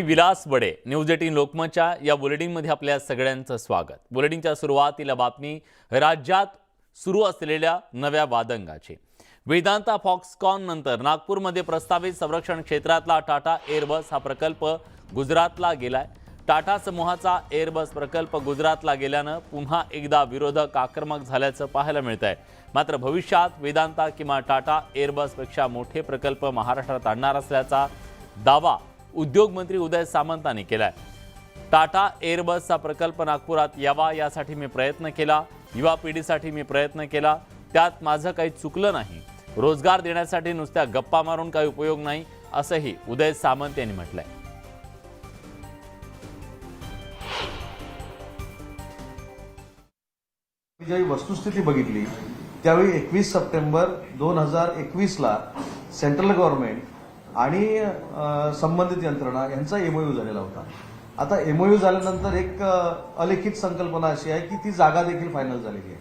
विलास बडे, news 18 लोकमतच्या या बुलेटिनमध्ये आपल्या सगळ्यांचं स्वागत। बुलेटिनच्या सुरुवातीला बातमी राज्यात सुरू असलेल्या नव्या वादंगाची। वेदांता फॉक्सकॉन नंतर नागपूरमध्ये प्रस्तावित संरक्षण क्षेत्रातला टाटा एअरबस हा प्रकल्प गुजरातला गेलाय। टाटा समूहाचा एअरबस प्रकल्प गुजरातला गेल्यानं पुन्हा एकदा विरोधक आक्रमक झाल्याचं पाहायला मिळतंय। मात्र भविष्यात वेदांता किंवा टाटा एअरबस पेक्षा मोठे प्रकल्प महाराष्ट्रात आणणार असल्याचा दावा उद्योग मंत्री उदय सामंतांनी केलाय। टाटा एअरबसचा प्रकल्प नागपुरात यावा यासाठी मी प्रयत्न केला, युवा पिढीसाठी मी प्रयत्न केला, त्यात माझं काही चुकलं नाही। रोजगार देण्यासाठी नुसत्या गप्पा मारून काही उपयोग नाही, असंही उदय सामंत यांनी म्हटलंय। ज्यावेळी वस्तुस्थिती बघितली त्यावेळी 21 सप्टेंबर 2021 ला सेंट्रल गव्हर्नमेंट आणि संबंधित यंत्रणा यांचा एमओयू झालेला होता। आता एमओयू झाल्यानंतर एक अलिखित संकल्पना अशी आहे की ती जागा देखील फायनल झालेली आहे।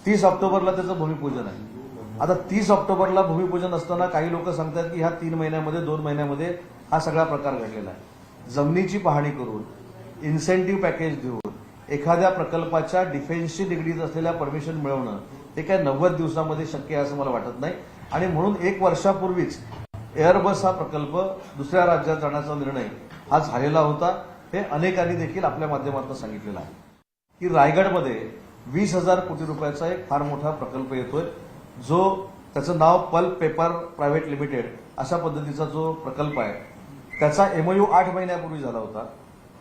30 ऑक्टोबरला त्याचं भूमिपूजन आहे। आता 30 ऑक्टोबरला भूमिपूजन असताना काही लोक सांगतात की ह्या 3 महिन्यामध्ये 2 महिन्यामध्ये हा सगळा प्रकार घडलेला आहे। जमिनीची पाहणी करून, इन्सेंटिव्ह पॅकेज देऊन एखाद्या प्रकल्पाच्या डिफेन्सची निगडीत असलेल्या परमिशन मिळवणं हे काय 90 दिवसामध्ये शक्य आहे असं मला वाटत नाही। आणि म्हणून 1 वर्षापूर्वीच एअरबस हा प्रकल्प दुसऱ्या राज्यात जाण्याचा निर्णय हा झालेला होता। हे अनेकांनी देखील आपल्या माध्यमातून सांगितलेलं आहे की रायगडमध्ये 20,000 कोटी रुपयाचा एक फार मोठा प्रकल्प येतोय, जो त्याचं नाव पल्प पेपर प्रायव्हेट लिमिटेड अशा पद्धतीचा जो प्रकल्प आहे त्याचा एमओयू 8 महिन्यापूर्वी झाला होता।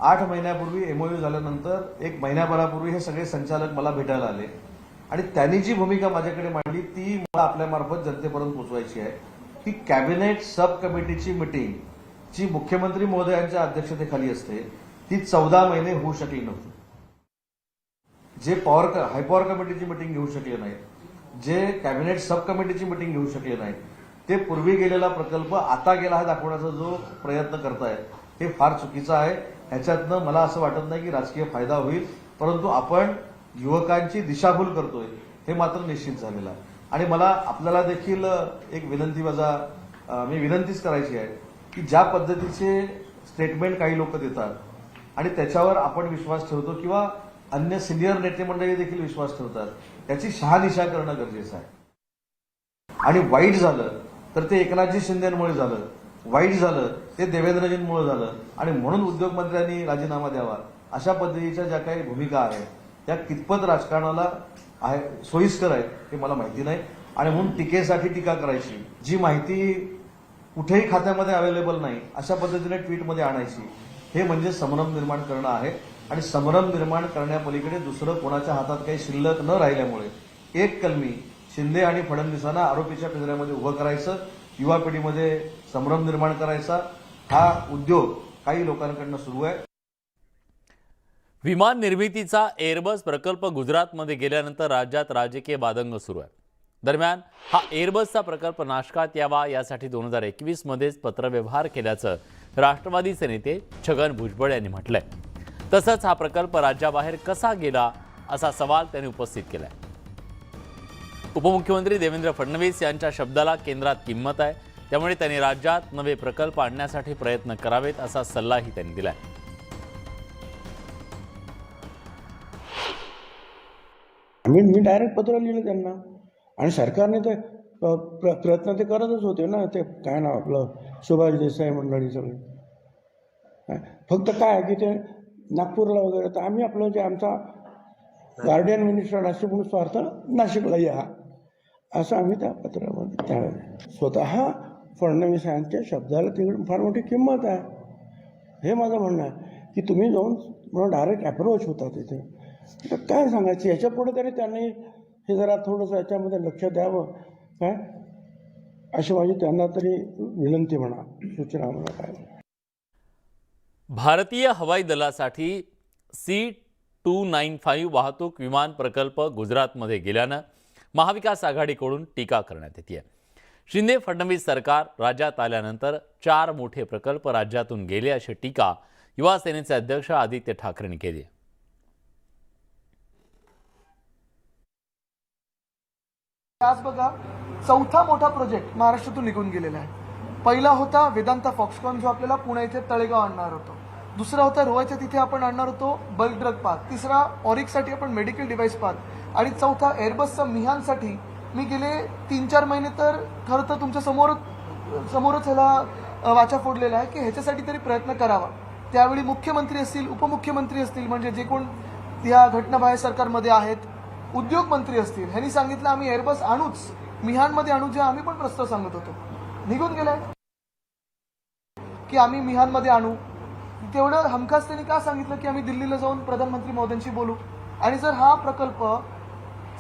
8 महिन्यापूर्वी एमओयू झाल्यानंतर 1 महिन्याभरापूर्वी हे सगळे संचालक मला भेटायला आले आणि त्यांनी जी भूमिका माझ्याकडे मांडली ती मला आपल्यामार्फत जनतेपर्यंत पोहोचवायची आहे की कॅबिनेट सब कमिटीची मीटिंग जी मुख्यमंत्री महोदयांच्या अध्यक्षतेखाली असते ती 14 महिने होऊ शकली नव्हती। जे हायपॉवर कमिटीची मीटिंग घेऊ शकले नाहीत, जे कॅबिनेट सब कमिटीची मीटिंग घेऊ शकले नाहीत, ते पूर्वी गेलेला प्रकल्प आता गेला हा दाखवण्याचा जो प्रयत्न करतायत हे फार चुकीचं आहे। ह्याच्यातनं मला असं वाटत नाही की राजकीय फायदा होईल, परंतु आपण युवकांची दिशाभूल करतोय हे मात्र निश्चित झालेलं आहे। आणि मला आपल्याला देखील एक मी विनंतीच करायची आहे की ज्या पद्धतीचे स्टेटमेंट काही लोक देतात आणि त्याच्यावर आपण विश्वास ठेवतो किंवा अन्य सिनियर नेते मंडळी देखील विश्वास ठेवतात, त्याची शहानिशा करणं गरजेचं आहे। आणि वाईट झालं तर ते एकनाथजी शिंदेमुळे झालं, वाईट झालं ते देवेंद्रजींमुळे झालं आणि म्हणून उद्योगमंत्र्यांनी राजीनामा द्यावा अशा पद्धतीच्या ज्या काही भूमिका आहेत त्या कितपत राजकारणाला सोयीस्कर आहेत हे मला माहिती नाही। आणि म्हणून टीकेसाठी टीका करायची, जी माहिती कुठेही खात्यामध्ये अवेलेबल नाही अशा पद्धतीने ट्विटमध्ये आणायची, हे म्हणजे संभ्रम निर्माण करणं आहे। आणि संभ्रम निर्माण करण्यापलीकडे दुसरं कोणाच्या हातात काही शिल्लक न राहिल्यामुळे एक कलमी शिंदे आणि फडणवीसांना आरोपीच्या पिंजऱ्यामध्ये उभं करायचं, युवा पिढीमध्ये संभ्रम निर्माण करायचा हा उद्योग काही लोकांकडून सुरू आहे। विमान निर्मितीचा एअरबस प्रकल्प गुजरातमध्ये गेल्यानंतर राज्यात राजकीय वादंग सुरू आहे। दरम्यान हा एअरबसचा प्रकल्प नाशकात यावा यासाठी 2021 मध्येच पत्रव्यवहार केल्याचं राष्ट्रवादीचे नेते छगन भुजबळ यांनी म्हटलंय। तसंच हा प्रकल्प राज्याबाहेर कसा गेला असा सवाल त्यांनी उपस्थित केलाय। उपमुख्यमंत्री देवेंद्र फडणवीस यांच्या शब्दाला केंद्रात किंमत आहे, त्यामुळे त्यांनी राज्यात नवे प्रकल्प आणण्यासाठी प्रयत्न करावेत असा सल्लाही त्यांनी दिलाय। मी डायरेक्ट पत्र लिहिलं त्यांना आणि सरकारने ते प्रयत्न ते करतच होते ना। ते काय नाव आपलं सुभाष देसाई मंडळी सगळे, फक्त काय की ते नागपूरला वगैरे तर आम्ही आपलं जे आमचा गार्डियन मिनिस्टर नाशिक म्हणून स्वार्थ नाशिकला या असं आम्ही त्या पत्रामध्ये त्यावेळेला स्वतः फडणवीस यांच्या शब्दाला तिकडे फार मोठी किंमत आहे। हे माझं म्हणणं आहे की तुम्ही जाऊन मला डायरेक्ट अप्रोच होता तिथे, तर काय सांगायचं याच्या पुढे तरी त्यांनी हे जरा थोडंसं याच्यामध्ये लक्ष द्यावं काय अशी माझी त्यांना तरी विनंती म्हणा, सूचना म्हणा काय। भारतीय हवाई दलासाठी C-295 वाहतूक विमान प्रकल्प गुजरातमध्ये गेल्यानं महाविकास आघाडीकडून टीका करण्यात येते। शिंदे फडणवीस सरकार राज्यात आल्यानंतर 4 मोठे प्रकल्प राज्यातून गेले अशी टीका युवा सेनेचे अध्यक्ष आदित्य ठाकरेंनी केली। आज बघा 4था मोठा प्रोजेक्ट महाराष्ट्रातून निघून गेलेला आहे। पहिला होता वेदांता फॉक्सकॉन, जो आपल्याला पुणे इथे तळेगाव आणणार होतो. दुसरा होता रोहाच्या तिथे आपण आणणार होतो बल्क ड्रग पार्क. तिसरा ऑरिकसाठी आपण मेडिकल डिव्हाइस पार्क. आणि चौथा एअरबसचा मिहानसाठी मी गेले 3-4 महिने तर खरं तर तुमच्या समोरच ह्याला वाचा फोडलेला आहे की ह्याच्यासाठी तरी प्रयत्न करावा. त्यावेळी मुख्यमंत्री असतील, उपमुख्यमंत्री असतील, म्हणजे जे कोण या घटनाबाह्य सरकारमध्ये आहेत, उद्योग मंत्री असतील, ह्यांनी सांगितलं आम्ही एअरबस आणूच, मिहानमध्ये आणू, जे आम्ही पण प्रस्ताव सांगत होतो. निघून गेलाय की आम्ही मिहानमध्ये आणू. तेवढं हमखास त्यांनी का सांगितलं की आम्ही दिल्लीला जाऊन प्रधानमंत्री मोदींशी बोलू. आणि जर हा प्रकल्प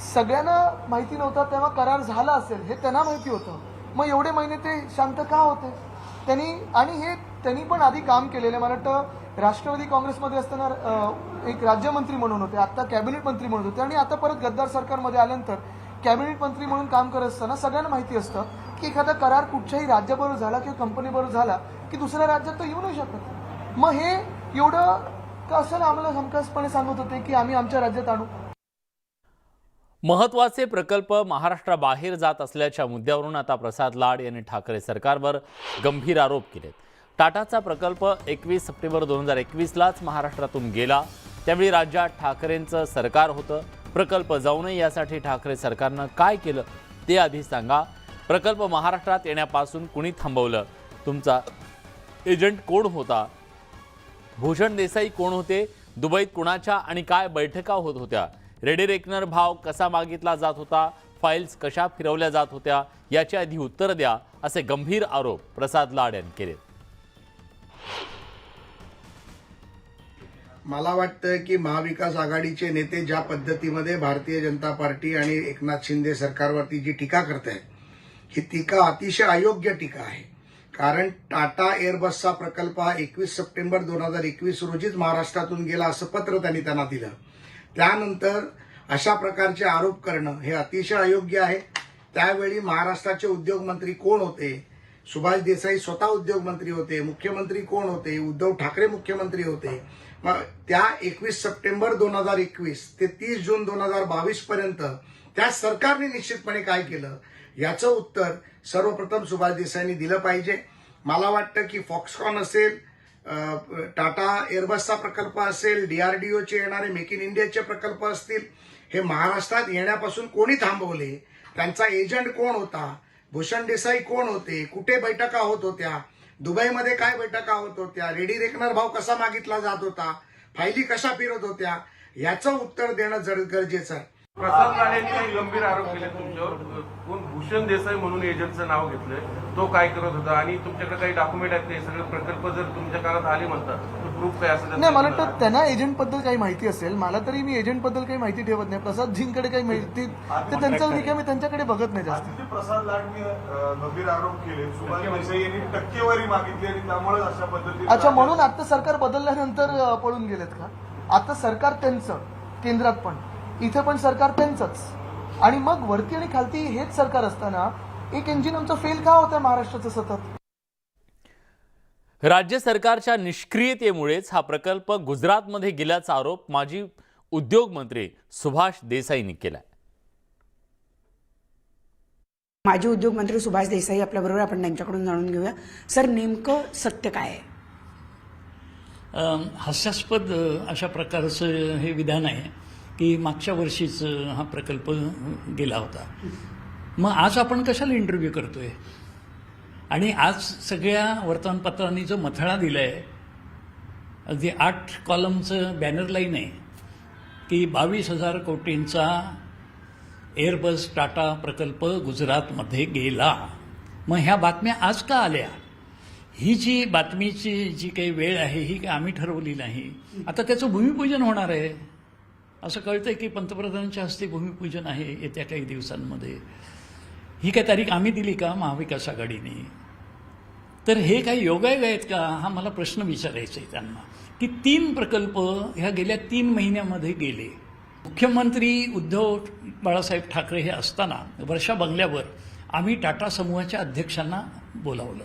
सगळ्यांना माहिती नव्हता तेव्हा करार झाला असेल हे त्यांना माहिती होतं, मग एवढे महिने ते शांत का होते त्यांनी पण आधी काम केलेलं. मला वाटतं राष्ट्रवादी काँग्रेसमध्ये असताना एक राज्यमंत्री म्हणून होते, आता कॅबिनेट मंत्री म्हणून होते, आणि आता परत गद्दार सरकारमध्ये आल्यानंतर कॅबिनेट मंत्री म्हणून काम करत असताना सगळ्यांना माहिती असतं की एखादा करार कुठच्याही राज्याबरोबर झाला किंवा कंपनीबरोबर झाला की दुसऱ्या राज्यात तो येऊ नाही शकत. मग हे एवढं कशाला आम्हाला हमखासपणे सांगत होते की आम्ही आमच्या राज्यात आणू. महत्त्वाचे प्रकल्प महाराष्ट्राबाहेर जात असल्याच्या मुद्द्यावरून आता प्रसाद लाड यांनी ठाकरे सरकारवर गंभीर आरोप केलेत. टाटाचा प्रकल्प 21 सप्टेंबर 2021लाच महाराष्ट्रातून गेला. त्यावेळी राज्यात ठाकरेंचं सरकार होतं. प्रकल्प जाऊ नये यासाठी ठाकरे सरकारनं काय केलं ते आधी सांगा. प्रकल्प महाराष्ट्रात येण्यापासून कुणी थांबवलं? तुमचा एजंट कोण होता? भूषण देसाई कोण होते? दुबईत कुणाच्या आणि काय बैठका होत होत्या? रेडी रेकनर भाव कसा मागितला जात होता? फाईल्स कशा फिरवल्या जात होत्या? याची आधी उत्तर द्या, असे गंभीर आरोप प्रसाद लाड यांनी केले. मला वाटतं की महाविकास आघाडीचे नेते ज्या पद्धतीमध्ये भारतीय जनता पार्टी आणि एकनाथ शिंदे सरकारवरती जी टीका करत आहेत, ही टीका अतिशय अयोग्य टीका आहे. कारण टाटा एअरबसचा प्रकल्प हा 21 सप्टेंबर 2021 रोजीच महाराष्ट्रातून गेला असं पत्र त्यांना दिलं. त्यानंतर अशा प्रकारचे आरोप करणं हे अतिशय अयोग्य आहे. त्यावेळी महाराष्ट्राचे उद्योगमंत्री कोण होते? सुभाष देसाई स्वतः उद्योगमंत्री होते. मुख्यमंत्री कोण होते? उद्धव ठाकरे मुख्यमंत्री होते. मग त्या 21 सप्टेंबर 2021 ते 30 जून 2022 पर्यंत त्या सरकारने निश्चितपणे काय केलं याचं उत्तर सर्वप्रथम सुभाष देसाईंनी दिलं पाहिजे. मला वाटतं की फॉक्सकॉन असेल, टाटा एअरबसचा प्रकल्प असेल, डीआरडीओचे येणारे मेक इन इंडियाचे प्रकल्प असतील, हे महाराष्ट्रात येण्यापासून कोणी थांबवले? त्यांचा एजंट कोण होता? भूषण देसाई कोण होते? कुठे बैठका होत होत्या? दुबईमध्ये काय बैठका होत होत्या? रेडी रेकनर भाव कसा मागितला जात होता? फायली कशा फिरत होत्या? याचं उत्तर देणं गरजेचं आहे. प्रसाद लाड यांनी काही गंभीर आरोप केले तुमच्यावर. कोण भूषण देसाई म्हणून एजंटचं नाव घेतलंय, तो काय करत होता? आणि तुमच्याकडे काही डॉक्युमेंट आहेत, ते सगळे प्रकल्प जर तुमच्या काळात आले म्हणतात तर प्रूफ काय असेल? नाही, मला वाटतं त्यांना एजंट बद्दल काही माहिती असेल. मला तरी मी एजंट बद्दल काही माहिती ठेवत नाही. प्रसादजींकडे काही माहिती ते त्यांचं मी त्यांच्याकडे बघत नाही जास्त. प्रसाद लाडनी गंभीर आरोप केले. सुभाष देसाई यांनी टक्केवारी मागितली आणि त्यामुळे अशा पद्धतीने. अच्छा, म्हणून आता सरकार बदलल्यानंतर पळून गेलेत का? आता सरकार त्यांचं, केंद्रात पण इथे पण सरकार त्यांचंच, आणि मग वरती आणि खालती हेच सरकार असताना एक इंजिन आमचं फेल का होतं महाराष्ट्राचं सतत? राज्य सरकारच्या निष्क्रियतेमुळेच हा प्रकल्प गुजरातमध्ये गेल्याचा आरोप माजी उद्योग मंत्री सुभाष देसाईंनी केलाय. माजी उद्योग मंत्री सुभाष देसाई आपल्याबरोबर, आपण त्यांच्याकडून जाणून घेऊया. सर, नेमकं सत्य काय आहे? हास्यास्पद अशा प्रकारचं हे विधान आहे की मागच्या वर्षीच हा प्रकल्प गेला होता. मग आज आपण कशाला इंटरव्ह्यू करतोय? आणि आज सगळ्या वर्तमानपत्रांनी जो मथळा दिलाय, अगदी 8 कॉलमचं बॅनर लाईन आहे की 22,000 कोटींचा एअरबस टाटा प्रकल्प गुजरातमध्ये गेला. मग ह्या बातम्या आज का आल्या? ही जी बातमीची जी काही वेळ आहे ही काही आम्ही ठरवली नाही. आता त्याचं भूमिपूजन होणार आहे असं कळतंय की पंतप्रधानांच्या हस्ते भूमिपूजन आहे येत्या काही दिवसांमध्ये. ही काय तारीख आम्ही दिली का महाविकास आघाडीने? तर हे काही योगायोग आहेत का, हा मला प्रश्न विचारायचा आहे त्यांना. की 3 प्रकल्प ह्या गेल्या 3 महिन्यामध्ये गेले. मुख्यमंत्री उद्धव बाळासाहेब ठाकरे हे असताना वर्षा बंगल्यावर आम्ही टाटा समूहाच्या अध्यक्षांना बोलावलं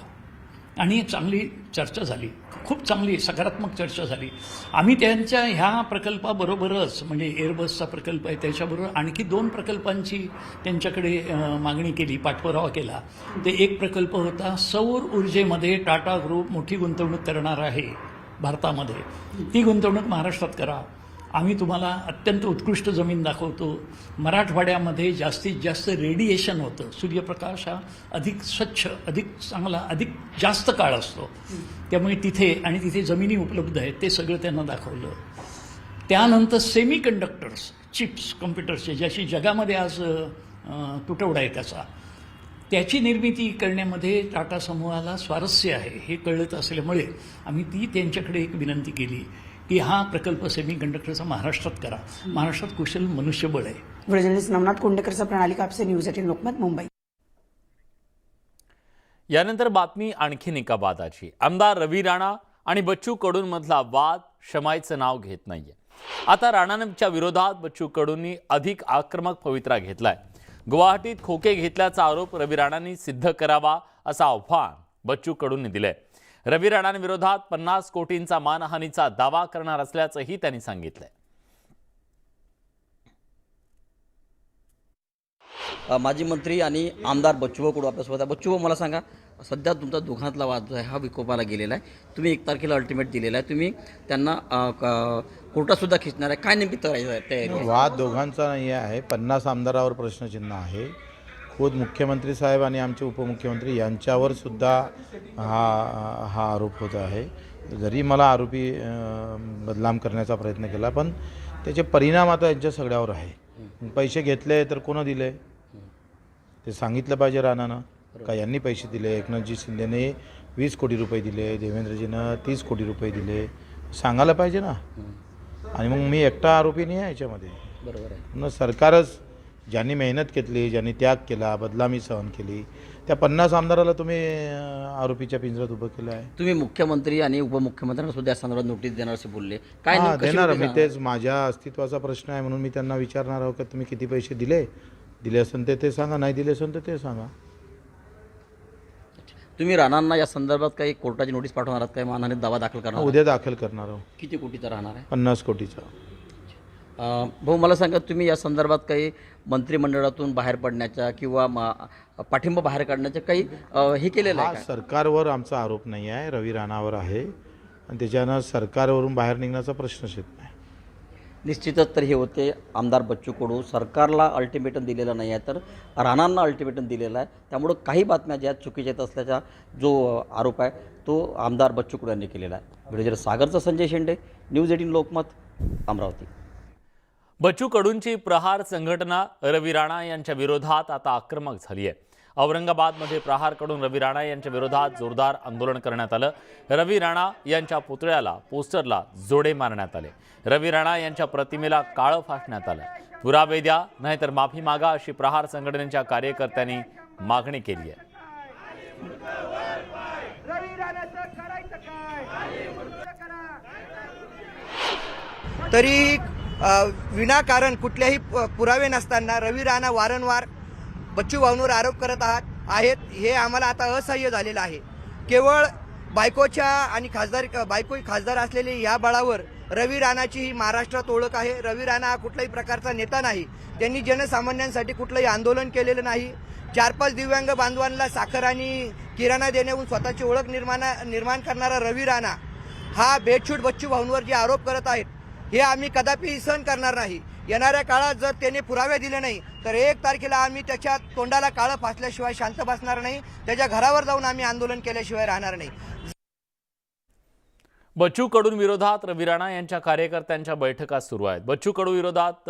आणि एक चांगली चर्चा झाली, खूप चांगली सकारात्मक चर्चा झाली. आम्ही त्यांच्या ह्या प्रकल्पाबरोबरच म्हणजे एअरबसचा प्रकल्प आहे त्याच्याबरोबर आणखी 2 प्रकल्पांची त्यांच्याकडे मागणी केली, पाठपुरावा केला. ते एक प्रकल्प होता सौर ऊर्जेमध्ये टाटा ग्रुप मोठी गुंतवणूक करणार आहे भारतामध्ये, ती गुंतवणूक महाराष्ट्रात करा, आम्ही तुम्हाला अत्यंत उत्कृष्ट जमीन दाखवतो, मराठवाड्यामध्ये जास्तीत जास्त रेडिएशन होतं, सूर्यप्रकाश हा अधिक स्वच्छ, अधिक चांगला, अधिक जास्त काळ असतो, त्यामुळे तिथे जमिनी उपलब्ध आहेत, ते सगळं त्यांना दाखवलं. त्यानंतर सेमी कंडक्टर्स, चिप्स कम्प्युटर्सचे, ज्याची जगामध्ये आज तुटवडा आहे त्याची निर्मिती करण्यामध्ये टाटा समूहाला स्वारस्य आहे हे कळत असल्यामुळे आम्ही ती त्यांच्याकडे एक विनंती केली की हा प्रकल्प सेमी कंडक्टरचा महाराष्ट्रात करा. महाराष्ट्रात कुशल मनुष्यबळ आहे. व्हिडिओ जर्नलिस्ट नवनाथ कोंडेकरचा, प्रणाली कापसे, न्यूज 18 लोकमत, मुंबई. यानंतर बातमी आणखीन एका वादाची. आमदार रवी राणा आणि बच्चू कडूंमधला वाद शमायचं नाव घेत नाहीये. आता राणांच्या विरोधात बच्चू कडूंनी अधिक आक्रमक पवित्रा घेतलाय. गुवाहाटीत खोके घेतल्याचा आरोप रवी राणांनी सिद्ध करावा असं आव्हान बच्चू कडूंनी दिलंय. रवी राणांविरोधात 50 कोटींचा मानहानीचा दावा करणार असल्याचंही त्यांनी सांगितलंय. माजी मंत्री आणि आमदार बच्चूभाऊ कडू आपल्यासोबत आहे. बच्चूभाऊ, मला सांगा, सध्या तुमचा दोघांतला वाद जो आहे हा विकोपाला गेलेला आहे. तुम्ही 1 तारखेला अल्टिमेट दिलेला आहे, तुम्ही त्यांना कोर्टातसुद्धा खिचणार आहे. काय नेमकी तयारी? वाद दोघांचा नाही आहे, 50 आमदारावर प्रश्नचिन्ह आहे. खुद मुख्यमंत्री साहेब आणि आमचे उपमुख्यमंत्री यांच्यावर सुद्धा हा आरोप होत आहे. जरी मला आरोपी बदनाम करण्याचा प्रयत्न केला, पण त्याचे परिणाम आता यांच्या सगळ्यावर आहे. पैसे घेतले तर कोण दिले ते सांगितलं पाहिजे राणानं. का यांनी पैसे दिले? एकनाथजी शिंदेने 20 कोटी रुपये दिले, देवेंद्रजीनं 30 कोटी रुपये दिले, सांगायला पाहिजे ना. आणि मग मी एकटा आरोपी नाही आहे याच्यामध्ये. बरोबर आहे. मग सरकारच, ज्यांनी मेहनत घेतली, ज्यांनी त्याग केला, बदनामी सहन केली, त्या 50 आमदाराला तुम्ही आरोपीच्या पिंजऱ्यात उभं केलं आहे. तुम्ही मुख्यमंत्री आणि उपमुख्यमंत्र्यांना सुद्धा या संदर्भात नोटीस देणार असे बोलले. काय हां, नेमकं देणार. शेवटी मी तेच, माझ्या अस्तित्वाचा प्रश्न आहे म्हणून मी त्यांना विचारणार आहोत की तुम्ही किती पैसे दिले असेल ते सांगा, नाही दिले असेल तर ते सांगा. तुम्ही राणांना या संदर्भात काही कोर्टाची नोटीस पाठवणार आहात? काही मानहानीत दावा दाखल करणार? उद्या दाखल करणार आहोत. किती कोटीचा राहणार आहे? 50 कोटीचा. भाऊ, मला सांगा, तुम्ही या संदर्भात काही मंत्रिमंडळातून बाहेर पडण्याच्या किंवा पाठिंबा बाहेर काढण्याच्या काही हे केलेलं आहे का? सरकारवर आमचा आरोप नाही आहे, रवी राणावर आहे, आणि त्याच्यानं सरकारवरून बाहेर निघण्याचा प्रश्नच येत नाही. निश्चितच तर हे होते आमदार बच्चू कडू. सरकारला अल्टिमेटम दिलेलं नाही आहे, तर राणांना अल्टिमेटम दिलेलं आहे. त्यामुळं काही बातम्या ज्या चुकीच्या येत असल्याचा जो आरोप आहे तो आमदार बच्चू कडू यांनी केलेला आहे. व्हिडिओ सागरचा संजय शेंडे, न्यूज 18 लोकमत, अमरावती. बच्चू कडूंची प्रहार संघटना रवी राणा यांच्या विरोधात आता आक्रमक झाली आहे. औरंगाबादमध्ये प्रहारकडून रवी राणा यांच्या विरोधात जोरदार आंदोलन करण्यात आलं. रवी राणा यांच्या पुतळ्याला, पोस्टरला जोडे मारण्यात आले. रवी राणा यांच्या प्रतिमेला काळं फासण्यात आलं. पुरावे द्या, नाहीतर माफी मागा, अशी प्रहार संघटनेच्या कार्यकर्त्यांनी मागणी केली आहे. तरी विनाकारण कुठल्याही पुरावे नसताना रवी राणा वारंवार बच्चू भाऊंवर आरोप करत आहेत. हे आम्हाला आता असह्य झालेलं आहे. केवळ बायकोच्या आणि बायको खासदार असलेले या बळावर रवी राणाची ही महाराष्ट्रात ओळख आहे. रवी राणा हा कुठल्याही प्रकारचा नेता नाही. त्यांनी जनसामान्यांसाठी कुठलंही आंदोलन केलेलं नाही. 4-5 दिव्यांग बांधवांना साखर आणि किराणा देण्याहून स्वतःची ओळख निर्माण करणारा रवी राणा हा बेछूट बच्चू भाऊंवर जे आरोप करत आहेत हे आम्ही कदापि सहन करणार नाही. येणाऱ्या काळात जर त्याने पुरावे दिले नाही तर 1 तारखेला आम्ही त्याच्या तोंडाला काळं फासल्याशिवाय शांत बसणार नाही. त्याच्या घरावर जाऊन आम्ही आंदोलन केल्याशिवाय राहणार नाही. बच्चू कडू विरोधात रवी राणा यांच्या कार्यकर्त्यांच्या बैठका सुरू आहेत. बच्चू कडू विरोधात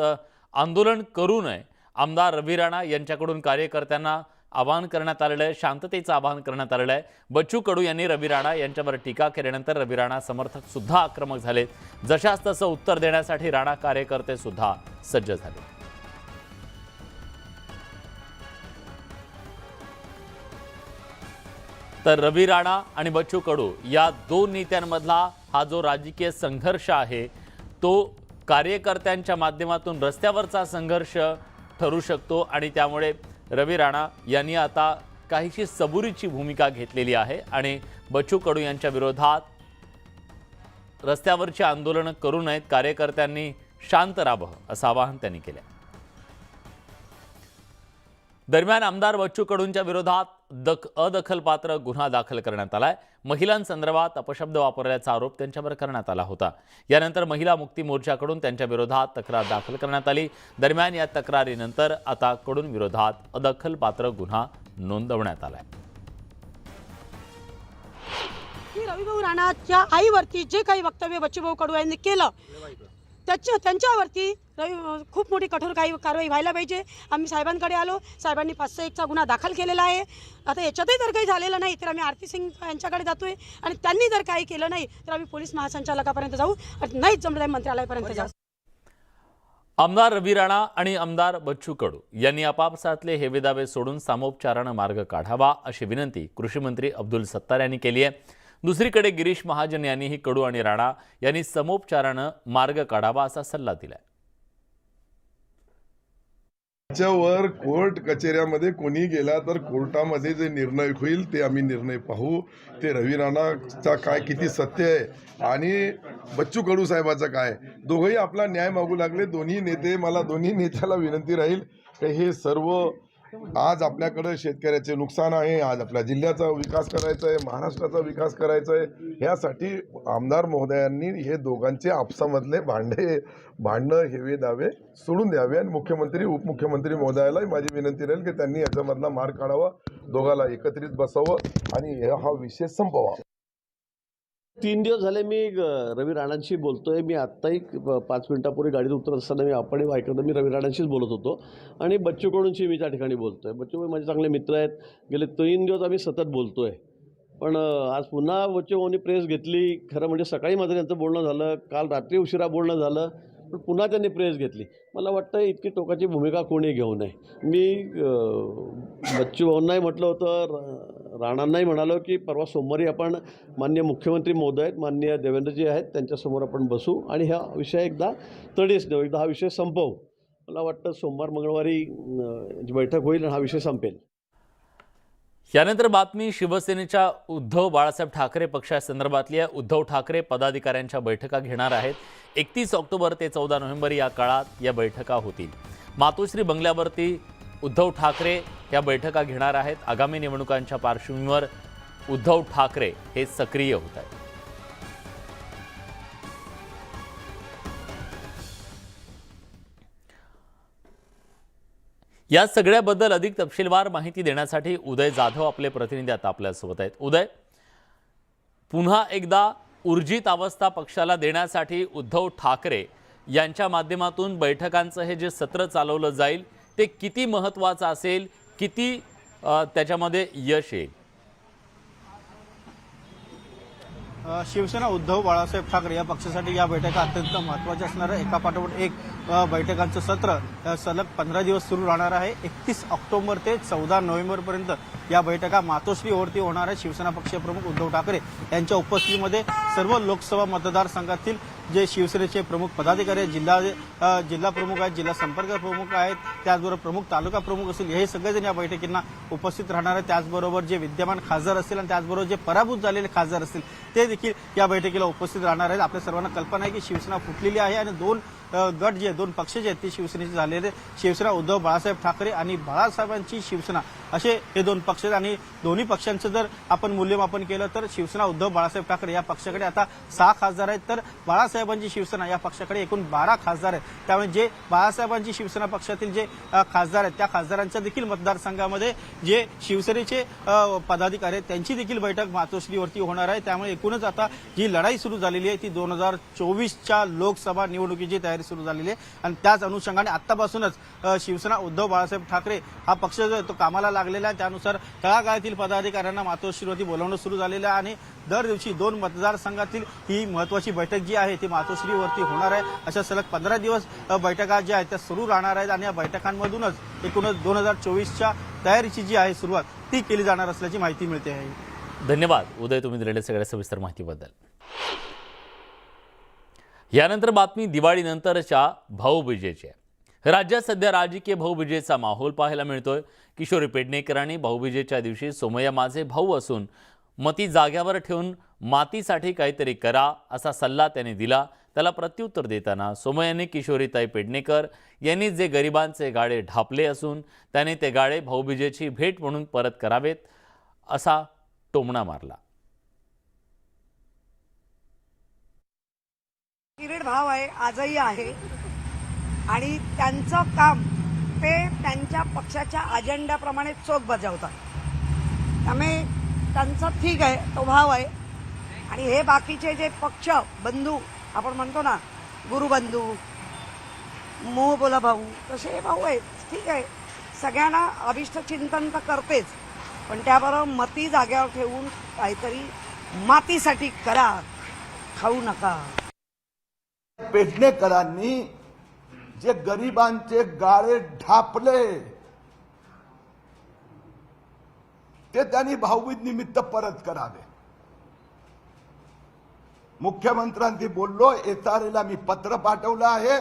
आंदोलन करू नये, आमदार रवी राणा यांच्याकडून कार्यकर्त्यांना आवाहन करण्यात आलेलं आहे, शांततेचं आवाहन करण्यात आलेलं आहे. बच्चू कडू यांनी रवी राणा यांच्यावर टीका केल्यानंतर रवी राणा समर्थक सुद्धा आक्रमक झाले. जशास तसं उत्तर देण्यासाठी राणा कार्यकर्ते सुद्धा सज्ज झाले. तर रवी राणा आणि बच्चू कडू या 2 नेत्यांमधला हा जो राजकीय संघर्ष आहे तो कार्यकर्त्यांच्या माध्यमातून रस्त्यावरचा संघर्ष ठरू शकतो आणि त्यामुळे रवी राणा यांनी आता काहीशी सबुरीची भूमिका घेतलेली आहे आणि बच्चू कडू यांच्या विरोधात रस्त्यावरची आंदोलनं करू नयेत, कार्यकर्त्यांनी शांत राहावं असं आवाहन त्यांनी केलं. दरम्यान आमदार बच्चू कडूंच्या विरोधात अदखलपात्र गुन्हा दाखल करण्यात आलाय. महिलांसंदर्भात अपशब्द वापरल्याचा आरोप त्यांच्यावर करण्यात आला होता. यानंतर महिला मुक्ती मोर्चाकडून त्यांच्या विरोधात तक्रार दाखल करण्यात आली. दरम्यान या तक्रारीनंतर आता कडून विरोधात अदखलपात्र गुन्हा नोंदवण्यात आलाय. रविभाऊ राणाच्या आईवरती जे काही वक्तव्य बच्चूभाऊ कडू यांनी केलं त्यांच्यावरती खूप मोठी कठोर कारवाई व्हायला पाहिजे. आम्ही साहेबांकडे आलो, साहेबांनी 501चा गुन्हा दाखल केलेला आहे. आता याच्यातही जर काही झालेलं नाही तर आम्ही आरती सिंग यांच्याकडे जातोय आणि त्यांनी जर काही केलं नाही तर आम्ही पोलीस महासंचालकापर्यंत जाऊ, नाहीच जमलं मंत्रालयापर्यंत जाऊ. आमदार रवी राणा आणि आमदार बच्चू कडू यांनी आपापसातले हेवेदावे सोडून सामोपचारानं मार्ग काढावा अशी विनंती कृषी मंत्री अब्दुल सत्तार यांनी केली आहे. दुसरीकडे गिरीश महाजन यांनीही कडू आणि राणा यांनी समोपचारानं मार्ग काढावा असा सल्ला दिलाय. त्याच्यावर कोर्ट कचेऱ्यामध्ये कोणी गेला तर कोर्टामध्ये जे निर्णय होईल ते आम्ही निर्णय पाहू. ते रवी राणाचा काय किती सत्य आहे आणि बच्चू कडू साहेबाचं काय, दोघंही आपला न्याय मागू लागले. दोन्ही नेते, मला दोन्ही नेत्याला विनंती राहील की हे सर्व आज आपल्याकडे शेतकऱ्याचे नुकसान आहे, आज आपल्या जिल्ह्याचा विकास करायचा आहे, महाराष्ट्राचा विकास करायचा आहे, ह्यासाठी आमदार महोदयांनी हे दोघांचे आपसामधले भांडणं हेवे दावे सोडून द्यावे आणि मुख्यमंत्री उपमुख्यमंत्री महोदयालाही माझी विनंती राहील की त्यांनी याच्यामधला मार्ग काढावा, दोघाला एकत्रित बसावं आणि हा विषय संपवा. 3 दिवस झाले मी रवी राणांशी बोलतोय. मी आत्ताही 5 मिनिटापूर्वी गाडीत उतरत असताना आपण ऐकलं, मी रवी राणांशीच बोलत होतो आणि बच्चू कडूंशी मी त्या ठिकाणी बोलतोय. बच्चू माझे चांगले मित्र आहेत. गेले 3 दिवस आम्ही सतत बोलतोय. पण आज पुन्हा बच्चूभाऊंनी प्रेस घेतली. खरं म्हणजे सकाळी माझं त्यांचं बोलणं झालं, काल रात्री उशिरा बोलणं झालं, पण पुन्हा त्यांनी प्रेस घेतली. मला वाटतं इतकी टोकाची भूमिका कोणी घेऊ नये. मी बच्चूभाऊंनाही म्हटलं होतं, राणांनाही म्हणालो की परवा सोमवारी आपण माननीय मुख्यमंत्री महोदय आहेत, माननीय देवेंद्रजी आहेत, त्यांच्यासमोर आपण बसू आणि हा विषय एकदा तडीस नेऊ, एकदा हा विषय संपवू. मला वाटतं सोमवार मंगळवारी बैठक होईल आणि हा विषय संपेल. यानंतर बातमी शिवसेनेच्या उद्धव बाळासाहेब ठाकरे पक्षासंदर्भातली आहे. उद्धव ठाकरे पदाधिकाऱ्यांच्या बैठका घेणार आहेत. 31 ऑक्टोबर ते 14 नोव्हेंबर या काळात या बैठका होतील. मातोश्री बंगल्यावरती उद्धव ठाकरे या बैठका घेणार आहेत. आगामी निवडणुकांच्या पार्श्वभूमीवर उद्धव ठाकरे हे सक्रिय होत आहेत. या सगळ्याबद्दल अधिक तपशीलवार माहिती देण्यासाठी उदय जाधव आपले प्रतिनिधी आता आपल्यासोबत आहेत. उदय, पुन्हा एकदा ऊर्जित अवस्था पक्षाला देण्यासाठी उद्धव ठाकरे यांच्या माध्यमातून बैठकांचं हे जे सत्र चालवलं जाईल ते किती महत्त्वाचं असेल, किती त्याच्यामध्ये यश येईल? शिवसेना उद्धव बाळासाहेब ठाकरे या पक्षासाठी या बैठका अत्यंत महत्त्वाच्या असणार आहे. एकापाठोपाठ एक बैठकांचं सत्र सलग 15 दिवस सुरू राहणार आहे. 31 ऑक्टोबर ते 14 नोव्हेंबरपर्यंत या बैठका मातोश्रीवरती होणार आहे. शिवसेना पक्षप्रमुख उद्धव ठाकरे यांच्या उपस्थितीमध्ये सर्व लोकसभा मतदारसंघातील जे शिवसेनेचे प्रमुख पदाधिकारी आहेत, जिल्हा प्रमुख आहेत, जिल्हा संपर्क प्रमुख आहेत, त्याचबरोबर प्रमुख तालुका प्रमुख असतील, हे सगळेजण या बैठकींना उपस्थित राहणार आहेत. त्याचबरोबर जे विद्यमान खासदार असतील आणि त्याचबरोबर जे पराभूत झालेले खासदार असतील ते देखील या बैठकीला उपस्थित राहणार आहेत. आपल्या सर्वांना कल्पना आहे की शिवसेना फुटलेली आहे आणि दोन गट जे 2 पक्ष जे आहेत ते शिवसेनेचे झालेले. शिवसेना उद्धव बाळासाहेब ठाकरे आणि बाळासाहेबांची शिवसेना असे हे 2 पक्ष आहेत आणि दोन्ही पक्षांचं जर आपण मूल्यमापन केलं तर शिवसेना उद्धव बाळासाहेब ठाकरे या पक्षाकडे आता 6 खासदार आहेत, तर बाळासाहेबांची शिवसेना या पक्षाकडे एकूण 12 खासदार आहेत. त्यामुळे जे बाळासाहेबांची शिवसेना पक्षातील जे खासदार आहेत त्या खासदारांच्या देखील मतदारसंघामध्ये जे शिवसेनेचे पदाधिकारी आहेत त्यांची देखील बैठक मातोश्रीवरती होणार आहे. त्यामुळे एकूणच आता जी लढाई सुरू झालेली आहे ती 2024च्या लोकसभा निवडणुकीची तयारी सुरू झालेली आहे आणि त्याच अनुषंगाने आतापासूनच शिवसेना उद्धव बाळासाहेब ठाकरे हा पक्ष जो आहे तो कामाला लागलेला आहे. त्यानुसार तळागाळातील पदाधिकाऱ्यांना मातोश्रीवरती बोलावणं सुरू झालेलं आहे आणि दर दिवशी 2 मतदारसंघातील ही महत्वाची बैठक जी आहे ती मातोश्रीवरती होणार आहे. अशा सलग 15 दिवस बैठका ज्या आहेत त्या सुरू राहणार आहेत आणि या बैठकांमधूनच एकूणच 2024च्या तयारीची जी आहे सुरुवात ती केली जाणार असल्याची माहिती मिळते आहे. धन्यवाद उदय, तुम्ही दिलेल्या सगळ्या सविस्तर माहितीबद्दल. यानंतर बातमी दिवाळीनंतरच्या भाऊबीजेची आहे. राज्यात सध्या राजकीय भाऊबीजेचा माहोल पाहायला मिळतोय. किशोरी पेडणेकरांनी भाऊबीजेच्या दिवशी सोमय्या माझे भाऊ असून मती जाग्यावर ठेवून मातीसाठी काहीतरी करा असा सल्ला त्याने दिला. त्याला प्रत्युत्तर देताना सोमय्यांनी किशोरीताई पेडणेकर यांनी जे गरिबांचे गाडे ढापले असून त्याने ते गाडे भाऊबीजेची भेट म्हणून परत करावेत असा टोमणा मारला. किरीट भाव आहे, आजही आहे आणि त्यांचं काम ते त्यांच्या पक्षाच्या अजेंड्याप्रमाणे चोख बजावतात. त्यामुळे त्यांचा ठीक आहे, तो भाव आहे. आणि हे बाकीचे जे पक्ष बंधू आपण म्हणतो ना, गुरुबंधू, मोह बोला भाऊ, तसे भाऊ आहेत. ठीक आहे, सगळ्यांना अभिष्ट चिंतन तर करतेच, पण त्याबरोबर मती जाग्यावर ठेवून काहीतरी मातीसाठी करा, खाऊ नका. पेडणेकरांनी जे गरिबांचे गाळे ढापले ते त्यांनी भाऊबीज निमित्त परत करावे. मुख्यमंत्र्यांनी बोललो, एतारेला मी पत्र पाठवलं आहे.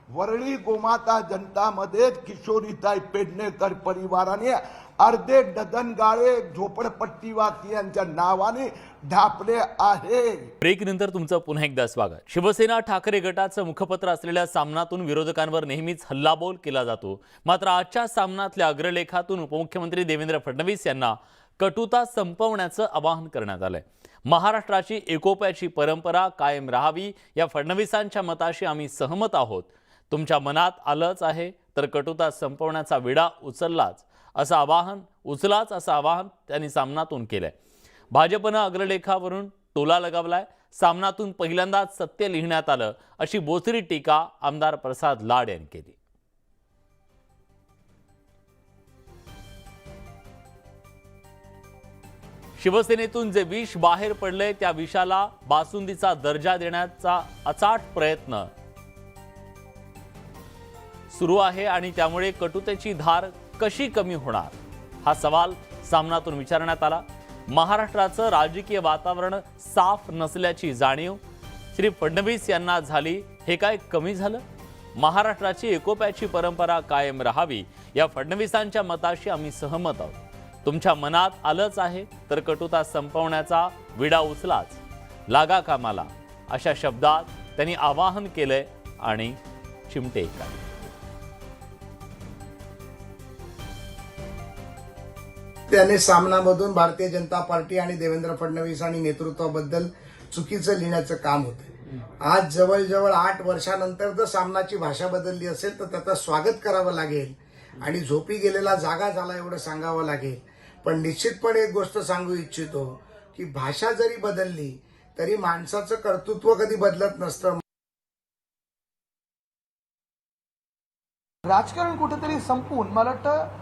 वरळी गोमाता जनतामध्ये किशोरीताई पेडणेकर परिवाराने अर्धे डझन गाळे झोपडपट्टीवासियांच्या नावाने ढापले आहे. ब्रेकनंतर तुमचं पुन्हा एकदा स्वागत. शिवसेना ठाकरे गटाचं मुखपत्र असलेल्या सामनातून विरोधकांवर नेहमीच हल्लाबोल केला जातो. मात्र आजच्या सामनातल्या अग्रलेखातून उपमुख्यमंत्री देवेंद्र फडणवीस यांना कटुता संपवण्याचं आवाहन करण्यात आलंय. महाराष्ट्राची एकोप्याची परंपरा कायम राहावी या फडणवीसांच्या मताशी आम्ही सहमत आहोत. तुमच्या मनात आलंच आहे तर कटुता संपवण्याचा विडा उचलाच असं आवाहन त्यांनी सामनातून केलंय. भाजपनं अग्रलेखावरून टोला लगावलाय. सामनातून पहिल्यांदाच सत्य लिहिण्यात आलं अशी बोचरी टीका आमदार प्रसाद लाड यांनी केली. शिवसेनेतून जे विष बाहेर पडले त्या विषाला बासुंदीचा दर्जा देण्याचा अचाट प्रयत्न सुरू आहे आणि त्यामुळे कटुतेची धार कशी कमी होणार हा सवाल सामनातून विचारण्यात आला. महाराष्ट्राचं राजकीय वातावरण साफ नसल्याची जाणीव श्री फडणवीस यांना झाली, हे काय कमी झालं? महाराष्ट्राची एकोप्याची परंपरा कायम राहावी या फडणवीसांच्या मताशी आम्ही सहमत आहोत. तुमच्या मनात आलंच आहे तर कटुता संपवण्याचा विडा उचलाच, लागा कामाला अशा शब्दात त्यांनी आवाहन केलंय आणि चिमटे काढले. त्याने सामनामधून भारतीय जनता पार्टी आणि देवेंद्र फडणवीस आणि नेतृत्वाबद्दल चुकीचं लिहिण्याचं काम होतं. आज जवळजवळ 8 वर्षानंतर जर सामनाची भाषा बदलली असेल तर त्याचं स्वागत करावं लागेल आणि झोपी गेलेला जागा झाला एवढं सांगावं लागेल. पण निश्चितपणे एक गोष्ट सांगू इच्छितो की भाषा जरी बदलली तरी माणसाचं कर्तृत्व कधी बदलत नसतं. राजकारण कुठेतरी संपून मला वाटतं